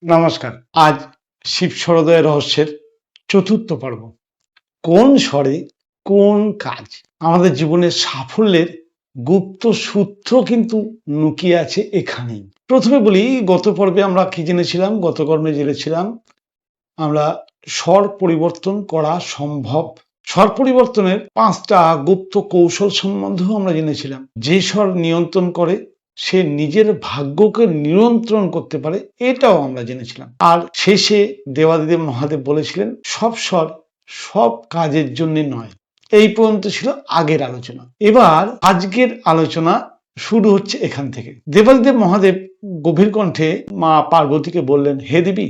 নমস্কার। আজ শিব সরোদয় রহস্যের চতুর্থ পর্ব। কোন স্বরে কোন কাজ আমাদের জীবনের সাফল্যের গুপ্ত সূত্র কিন্তু লুকিয়ে আছে এখানেই। প্রথমে বলি, গত পর্বে আমরা কি জেনেছিলাম? গত কর্মে জেনেছিলাম আমরা স্বর পরিবর্তন করা সম্ভব। স্বর পরিবর্তনের 5টা গুপ্ত কৌশল সম্বন্ধেও আমরা জেনেছিলাম। যে স্বর নিয়ন্ত্রণ করে সে নিজের ভাগ্যকে নিয়ন্ত্রণ করতে পারে, এটাও আমরা জেনেছিলাম। আর শেষে দেবাদিদেব মহাদেব বলেছিলেন সব স্বর সব কাজের জন্য নয়। এই পর্যন্ত ছিল আগের আলোচনা। এবার আজকের আলোচনা শুরু হচ্ছে এখান থেকে। দেবাদিদেব মহাদেব গভীর কণ্ঠে মা পার্বতীকে বললেন, হে দেবী,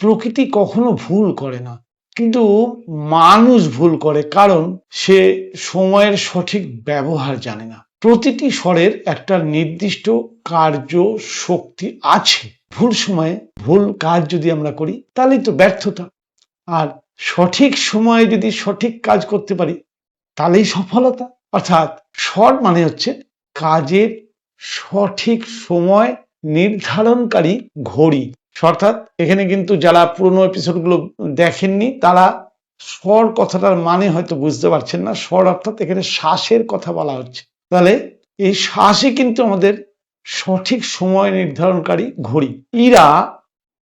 প্রকৃতি কখনো ভুল করে না, কিন্তু মানুষ ভুল করে, কারণ সে সময়ের সঠিক ব্যবহার জানে না। প্রতিটি স্বরের একটা নির্দিষ্ট কার্য শক্তি আছে। ভুল সময়ে ভুল কাজ যদি আমরা করি তাহলেই তো ব্যর্থতা, আর সঠিক সময়ে যদি সঠিক কাজ করতে পারি তাহলেই সফলতা। অর্থাৎ স্বর মানে হচ্ছে কাজের সঠিক সময় নির্ধারণকারী ঘড়ি। অর্থাৎ এখানে কিন্তু যারা পুরোনো এপিসোডগুলো দেখেননি তারা স্বর কথাটার মানে হয়তো বুঝতে পারছেন না। স্বর অর্থাৎ এখানে শ্বাসের কথা বলা হচ্ছে। তাহলে এই শ্বাসই কিন্তু আমাদের সঠিক সময় নির্ধারণকারী ঘড়ি। ইরা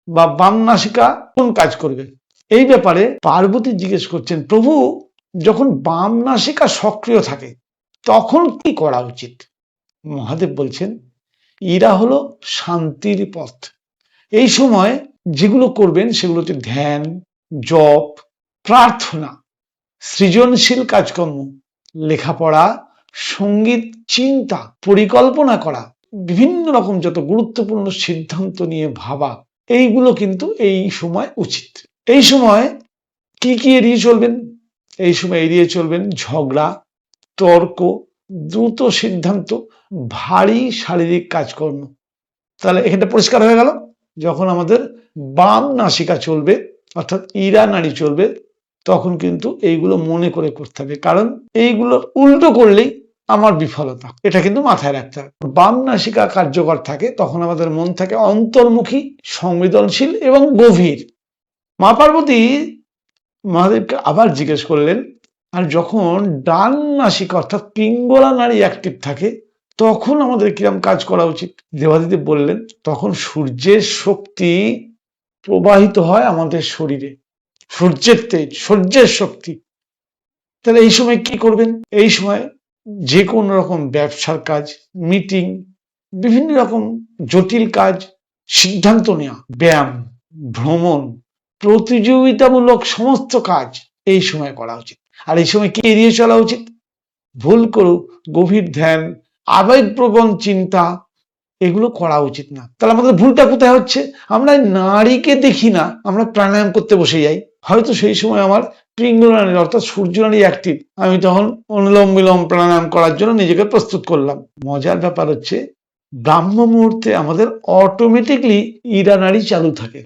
বা বাম নাসিকা কোন কাজ করবে, এই ব্যাপারে পার্বতী জিজ্ঞেস করছেন, প্রভু, যখন বাম নাসিকা সক্রিয় থাকে তখন কি করা উচিত? মহাদেব বলছেন, ইরা হলো শান্তির পথ। এই সময় যেগুলো করবেন সেগুলো হচ্ছে ধ্যান, জপ, প্রার্থনা, সৃজনশীল কাজকর্ম, লেখাপড়া, সঙ্গীত, চিন্তা, পরিকল্পনা করা, বিভিন্ন রকম যত গুরুত্বপূর্ণ সিদ্ধান্ত নিয়ে ভাবা, এইগুলো কিন্তু এই সময় উচিত। এই সময় কি কি এড়িয়ে চলবেন? এই সময় এড়িয়ে চলবেন ঝগড়া, তর্ক, দ্রুত সিদ্ধান্ত, ভারী শারীরিক কাজকর্ম। তাহলে এখানটা পরিষ্কার হয়ে গেল, যখন আমাদের বাম নাসিকা চলবে অর্থাৎ ইরা নাড়ি চলবে তখন কিন্তু এইগুলো মনে করে করতে হবে, কারণ এইগুলো উল্টো করলেই আমার বিফলতা। এটা কিন্তু মাথায় রাখতে হবে। বাম নাসিকা কার্যকর থাকে তখন আমাদের মন থাকে অন্তর্মুখী, সংবেদনশীল এবং গভীর। মা পার্বতী মহাদেবকে আবার জিজ্ঞেস করলেন, আর যখন ডান নাসিকা অর্থাৎ পিঙ্গলা নাড়ি অ্যাক্টিভ থাকে তখন আমাদের কিরম কাজ করা উচিত? দেবাদিদেব বললেন, তখন সূর্যের শক্তি প্রবাহিত হয় আমাদের শরীরে, সূর্যের তেজ, সূর্যের শক্তি। তাহলে এই সময় কি করবেন? এই সময় যে কোনো রকম ব্যবসার কাজ, মিটিং, বিভিন্ন রকম জটিল কাজ, সিদ্ধান্ত নেওয়া, ব্যায়াম, ভ্রমণ, প্রতিযোগিতামূলক সমস্ত কাজ এই সময় করা উচিত। আর এই সময় কি এড়িয়ে চলা উচিত? ভুল করুক গভীর ধ্যান, আবেগপ্রবণ চিন্তা, এগুলো করা উচিত না। তাহলে আমাদের ভুলটা কোথায় হচ্ছে? আমরা নারীকে দেখি না, আমরা প্রাণায়াম করতে বসে যাই। হয়তো সেই সময় আমার পিঙ্গলা নাড়ি অর্থাৎ সূর্য নাড়ি অ্যাক্টিভ, আমি তখন অনুলোম বিলোম প্রাণায়াম করার জন্য নিজেকে প্রস্তুত করলাম। মজার ব্যাপার হচ্ছে ব্রাহ্ম মুহূর্তে আমাদের অটোমেটিকলি ইরা নাড়ি চালু থাকে।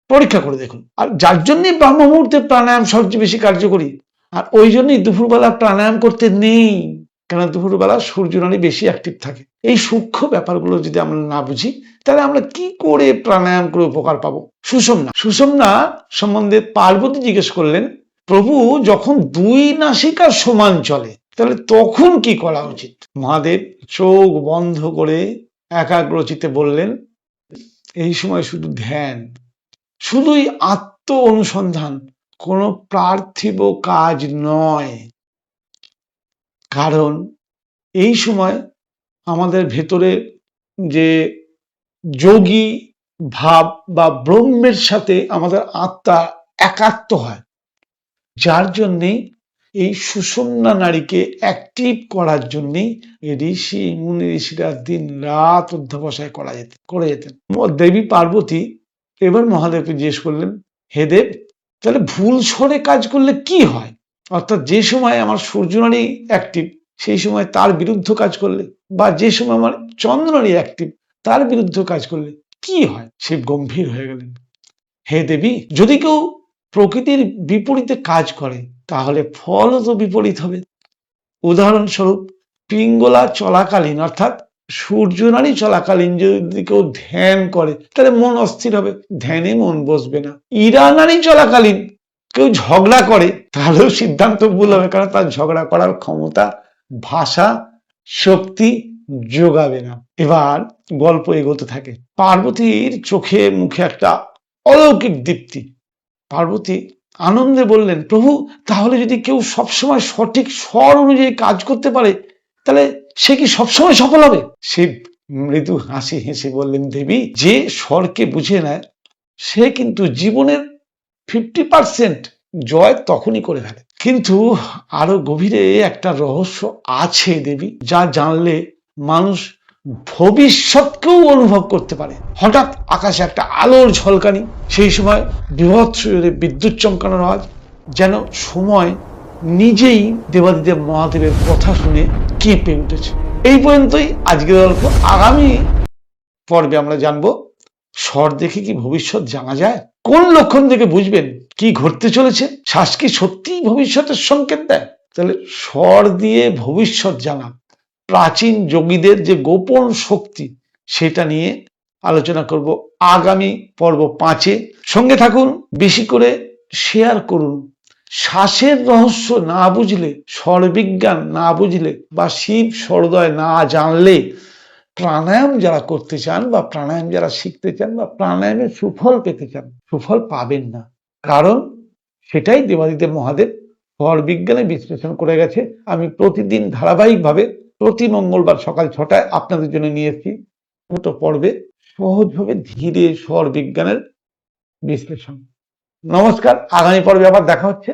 পরীক্ষা করে দেখুন। আর যার জন্যই ব্রাহ্ম মুহূর্তে প্রাণায়াম সবচেয়ে বেশি কার্যকরী, আর ওই জন্যই দুপুরবেলা প্রাণায়াম করতে নেই, কেন দুপুরবেলা সূর্য নাড়ি বেশি অ্যাক্টিভ থাকে। এই সূক্ষ্ম ব্যাপারগুলো যদি আমরা না বুঝি তাহলে আমরা কি করে প্রাণায়াম করে উপকার পাবো? সুষুম্না সম্বন্ধে পার্বতী জিজ্ঞেস করলেন, প্রভু, যখন দুই নাসিকা সমান চলে তাহলে তখন কি করা উচিত? মহাদেব চোখ বন্ধ করে একাগ্রচিত্তে বললেন, এই সময় শুধু ধ্যান, শুধুই আত্ম অনুসন্ধান, কোনো পার্থিব কাজ নয়। কারণ এই সময় আমাদের ভেতরে যে যোগী ভাব বা ব্রহ্মের সাথে আমাদের আত্মা একাত্ম হয়, যার জন্যেই এই সুষুম্না নাড়িকে অ্যাক্টিভ করার জন্যেই ঋষি মুনি ঋষিরা দিন রাত অধ্যবসায় করে যেতেন। দেবী পার্বতী এবার মহাদেবকে জিজ্ঞেস করলেন, হে দেব, তাহলে ভুল স্বরে কাজ করলে কি হয়? অর্থাৎ যে সময় আমার সূর্য নাড়ি অ্যাক্টিভ সেই সময় তার বিরুদ্ধ কাজ করলে, বা যে সময় আমার চন্দ্র নাড়ি অ্যাক্টিভ তার বিরুদ্ধ কাজ করলে কি হয়? শিব গম্ভীর হয়ে গেলেন, হে দেবী, যদি কেউ প্রকৃতির বিপরীতে কাজ করে তাহলে ফলও তো বিপরীত হবে। উদাহরণস্বরূপ, পিঙ্গলা চলাকালীন অর্থাৎ সূর্যনারী চলাকালীন যদি কেউ ধ্যান করে তাহলে মন অস্থির হবে, ধ্যানে মন বসবে না। ইরানারী চলাকালীন কেউ ঝগড়া করে তাহলেও সিদ্ধান্ত ভুল হবে, কারণ তার ঝগড়া করার ক্ষমতা, ভাষা, শক্তি যোগাবে না। এবার গল্প এগোতে থাকে। পার্বতীর চোখে মুখে একটা অলৌকিক দীপ্তি। পার্বতী আনন্দে বললেন, প্রভু তাহলে যদি কেউ সবসময় সঠিক স্বর অনুযায়ী কাজ করতে পারে তাহলে সে কি সবসময় সফল হবে? শিব মৃদু হাসি হেসে বললেন, দেবী যে স্বরকে বুঝে নেয় সে কিন্তু জীবনের 50% জয় তখনই করে ফেলে। কিন্তু আরো গভীরে একটা রহস্য আছে দেবী, যা জানলে মানুষ ভবিষ্যৎকেও অনুভব করতে পারে। হঠাৎ আকাশে একটা আলোর ঝলকানি, সেই সময় বৃহৎ বিদ্যুৎ চমকানোর আওয়াজ, যেন সময় নিজেই দেবাদিদেব মহাদেবের কথা শুনে কেঁপে উঠেছে। এই পর্যন্তই আজকের গল্প। আগামী পর্বে আমরা জানবো স্বর দেখে কি ভবিষ্যৎ জানা যায়, কোন লক্ষণ থেকে বুঝবেন কি ঘটতে চলেছে, শ্বাস কি সত্যিই ভবিষ্যতের সংকেত দেয়। তাহলে স্বর দিয়ে ভবিষ্যৎ জানা, প্রাচীন যোগীদের যে গোপন শক্তি, সেটা নিয়ে আলোচনা করব আগামী পর্ব 5-এ। সঙ্গে থাকুন, বেশি করে শেয়ার করুন। শ্বাসের রহস্য না বুঝলে, স্বরবিজ্ঞান না বুঝলে বা শিব স্বরোদয় না জানলে প্রাণায়াম যারা করতে চান বা প্রাণায়াম যারা শিখতে চান বা প্রাণায়ামের সুফল পেতে চান, সুফল পাবেন না। কারণ সেটাই দেবাদিদেব মহাদেব স্বর বিজ্ঞানে বিশ্লেষণ করে গেছে। আমি প্রতিদিন ধারাবাহিকভাবে প্রতি মঙ্গলবার সকাল 6টায় আপনাদের জন্য নিয়ে এসেছি ছোট পর্বে সহজভাবে ধীরে স্বর বিজ্ঞানের বিশ্লেষণ। নমস্কার, আগামী পর্বে আবার দেখা হচ্ছে।